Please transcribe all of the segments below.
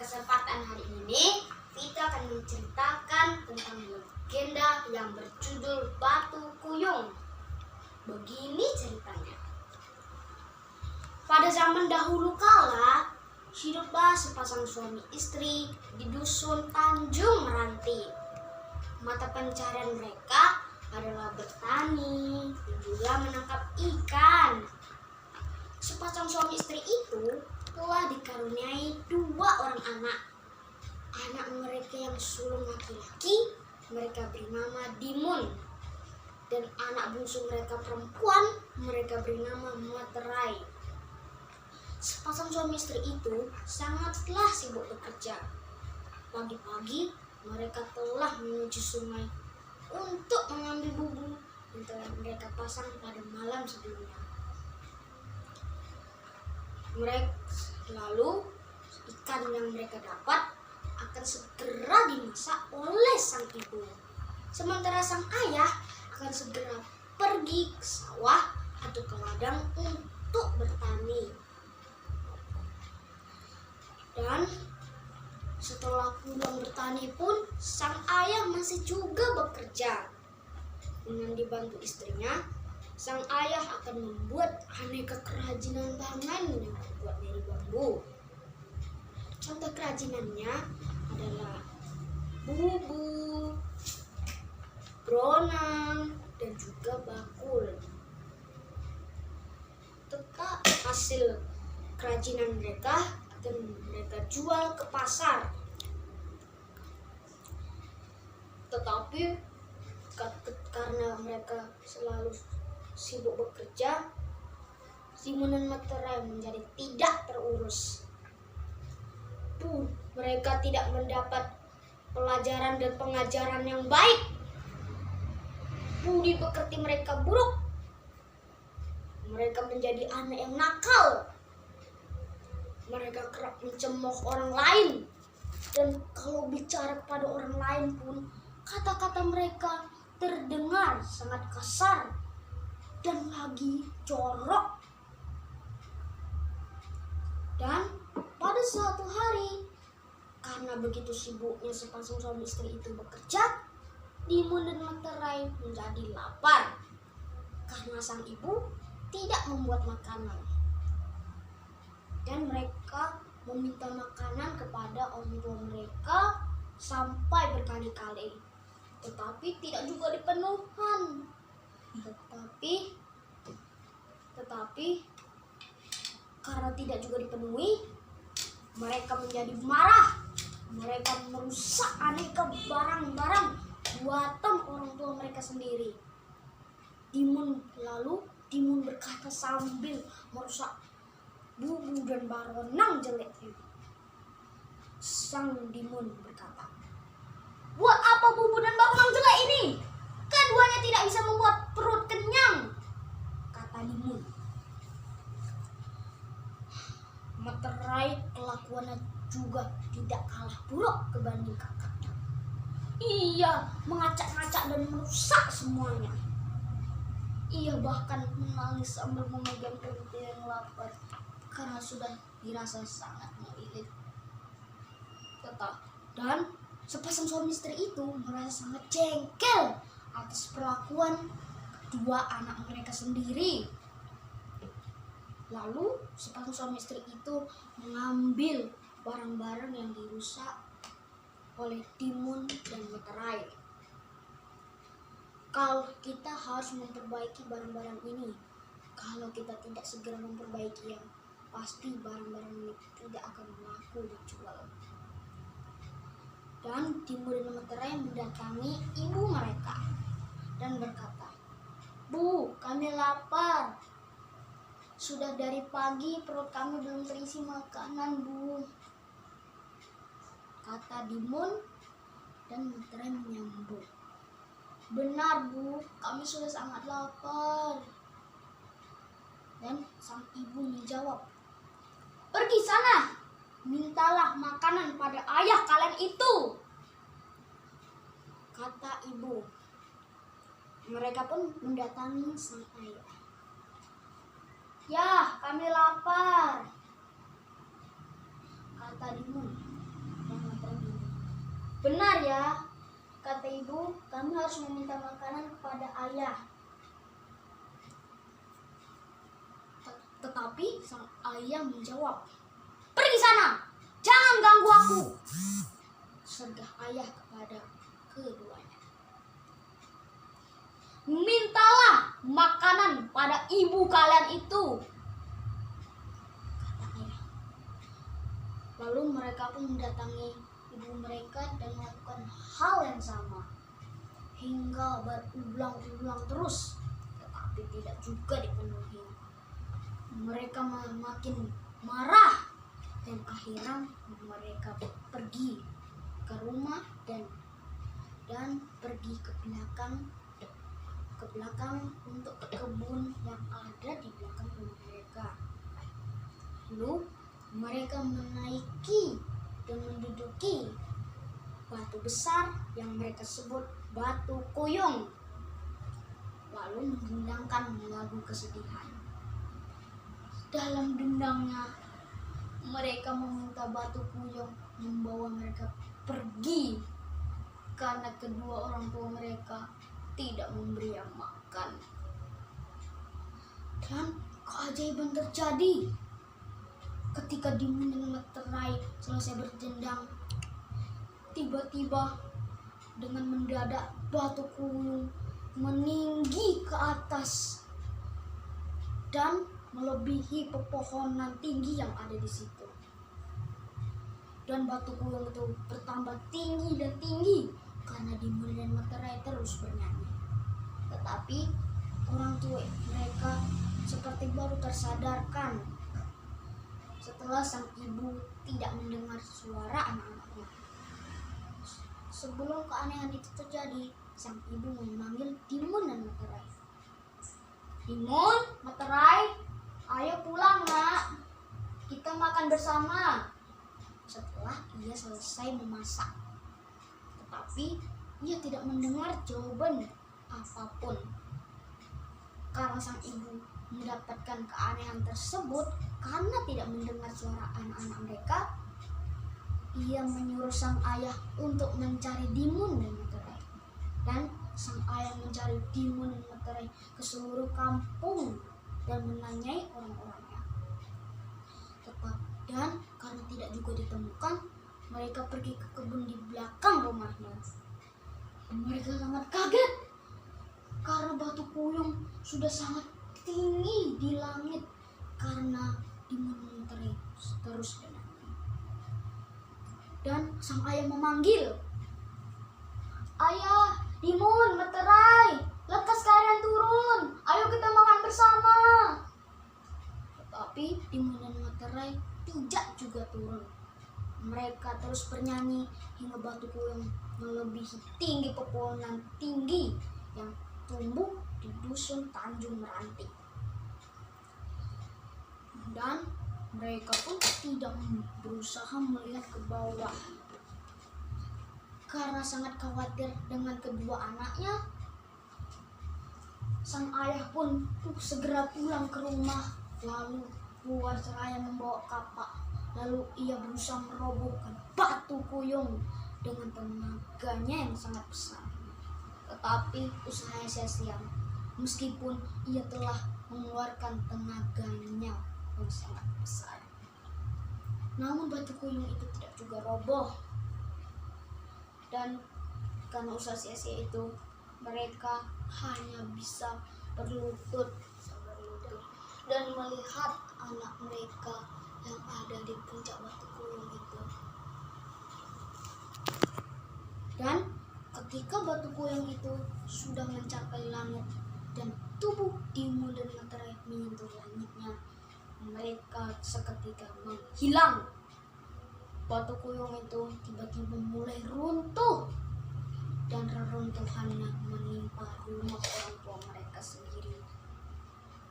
kesempatan hari ini kita akan menceritakan tentang legenda yang berjudul Batu Kuyung. Begini ceritanya. Pada zaman dahulu kala, hiduplah sepasang suami istri di dusun Tanjung Meranti. Mata pencarian mereka adalah bertani dan juga menangkap ikan. Sepasang suami istri itu telah dikaruniai 2 orang anak. Anak mereka yang sulung laki-laki, mereka bernama Dimun. Dan anak bungsu mereka perempuan, mereka bernama Materai. Sepasang suami istri itu sangatlah sibuk bekerja. Pagi-pagi mereka telah menuju sungai untuk mengambil bubu yang telah mereka pasang pada malam sebelumnya. Lalu ikan yang mereka dapat akan segera dimasak oleh sang ibu. Sementara sang ayah akan segera pergi ke sawah atau ke ladang untuk bertani. Dan setelah pulang bertani pun sang ayah masih juga bekerja. Dengan dibantu istrinya, sang ayah akan membuat aneka kerajinan tangan yang terbuat dari bambu. Contoh kerajinannya adalah bubu, bronang, dan juga bakul. Tetap hasil kerajinan mereka akan mereka jual ke pasar. Tetapi karena mereka selalu sibuk bekerja, Dimun dan Materai menjadi tidak terurus. Mereka tidak mendapat pelajaran dan pengajaran yang baik. Budi pekerti mereka buruk. Mereka menjadi anak yang nakal. Mereka kerap mencemooh orang lain. Dan kalau bicara kepada orang lain pun, kata-kata mereka terdengar sangat kasar dan lagi jorok. Dan pada suatu hari, karena begitu sibuknya sepasang suami istri itu bekerja, Dimun dan Materai menjadi lapar karena sang ibu tidak membuat makanan. Dan mereka meminta makanan kepada orang tua mereka sampai berkali-kali, tetapi tidak juga dipenuhkan. Tetapi karena tidak juga dipenuhi, mereka menjadi marah. Mereka merusak aneka barang-barang buatan orang tua mereka sendiri. Dimun berkata sambil merusak bubu dan baronang jeleknya. Sang Dimun berkata, "Buat apa bubu dan baronang jelek ini? Keduanya tidak bisa membuat perut kenyang," kata Dimun. Materai kelakuannya juga tidak kalah buruk kebanding kakaknya. Ia mengacak-ngacak dan merusak semuanya. Ia bahkan menangis sambil memegang perutnya yang lapar karena sudah dirasa sangat melilit. Dan sepasang suami istri itu merasa sangat jengkel atas perlakuan 2 anak mereka sendiri. Lalu sepasang suami istri itu mengambil barang-barang yang dirusak oleh Dimun dan Materai. Kalau kita harus memperbaiki barang-barang ini, kalau kita tidak segera memperbaikinya, pasti barang-barang ini tidak akan laku dijual. Dan Dimun dan Materai mendatangi ibu mereka dan berkata, "Bu, kami lapar. Sudah dari pagi perut kami belum terisi makanan, Bu," kata Dimun, dan Materai menyambut, "Benar, Bu, kami sudah sangat lapar." Dan sang ibu menjawab, "Pergi sana, mintalah makanan pada ayah kalian itu," kata ibu. Mereka pun mendatangi sang ayah. "Ya, kami lapar," kata Dimun. Benar ya, kata ibu, kami harus meminta makanan kepada ayah. Tetapi sang ayah menjawab, "Pergi sana, jangan ganggu aku." Segar ayah kepada keduanya, "Mintalah makanan pada ibu kalian itu," kata ayah. Lalu mereka pun mendatangi ibu mereka dan melakukan hal yang sama hingga berulang-ulang terus, tetapi tidak juga dipenuhi. Mereka makin marah dan akhirnya mereka pergi ke rumah dan pergi ke belakang untuk ke kebun yang ada di belakang rumah mereka. Lalu mereka menaiki dan menduduki batu besar yang mereka sebut batu kuyung, lalu mengundangkan lagu kesedihan. Dalam dendamnya, mereka meminta batu kuyung membawa mereka pergi karena kedua orang tua mereka tidak memberi makan. Dan keajaiban terjadi ketika Dimun dan Meterai selesai berdendam. Tiba-tiba dengan mendadak batu kuyung meninggi ke atas dan melebihi pepohonan tinggi yang ada di situ. Dan batu kuyung itu bertambah tinggi dan tinggi karena Dimun dan Meterai terus bernyanyi. Tetapi orang tua mereka seperti baru tersadarkan setelah sang ibu tidak mendengar suara anak-anaknya. Sebelum keanehan itu terjadi, sang ibu memanggil Dimun dan Meterai. "Dimun, Meterai, ayo pulang nak, kita makan bersama." Setelah ia selesai memasak, tetapi ia tidak mendengar jawaban apapun. Karena sang ibu mendapatkan keanehan tersebut karena tidak mendengar suara anak-anak mereka, ia menyuruh sang ayah untuk mencari Dimun dan Meterai. Dan sang ayah mencari Dimun dan Meterai ke seluruh kampung dan menanyai orang-orangnya. Dan karena tidak juga ditemukan, mereka pergi ke kebun di belakang rumahnya. Mereka sangat kaget karena batu kuyung sudah sangat tinggi di langit karena Dimun dan Meterai terus menangis. Dan sang ayah memanggil, "Ayah, Dimun, Meterai, lekas kalian turun, ayo kita makan bersama." Tetapi Dimun dan Meterai tidak juga turun. Mereka terus bernyanyi hingga batu kuyung melebihi tinggi pepohonan tinggi yang tumbuh di dusun Tanjung Meranti. Dan mereka pun tidak berusaha melihat ke bawah karena sangat khawatir dengan kedua anaknya. Sang ayah pun segera pulang ke rumah, lalu keluar seraya membawa kapak. Lalu ia berusaha merobohkan batu kuyung dengan tenaganya yang sangat besar. Tetapi usahanya sia-sia, meskipun ia telah mengeluarkan tenaganya yang sangat besar. Namun batu kuyung itu tidak juga roboh. Dan karena usaha sia-sia itu, mereka hanya bisa berlutut dan melihat anak mereka yang ada di puncak batu kuyung itu. Dan ketika batu kuyung itu sudah mencapai langit dan tubuh Dimun dan Meterai menyentuh langitnya, mereka seketika menghilang. Batu kuyung itu tiba-tiba mulai runtuh dan reruntuhannya menimpa rumah orang tua mereka sendiri.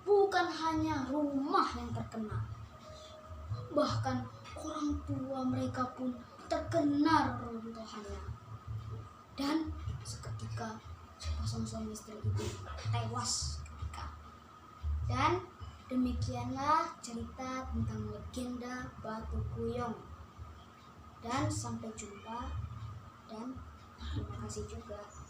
Bukan hanya rumah yang terkena, bahkan orang tua mereka pun terkena reruntuhannya. Dan seketika sepasang suami istri itu tewas seketika. Dan demikianlah cerita tentang legenda batu kuyung. Dan sampai jumpa dan kasih juga.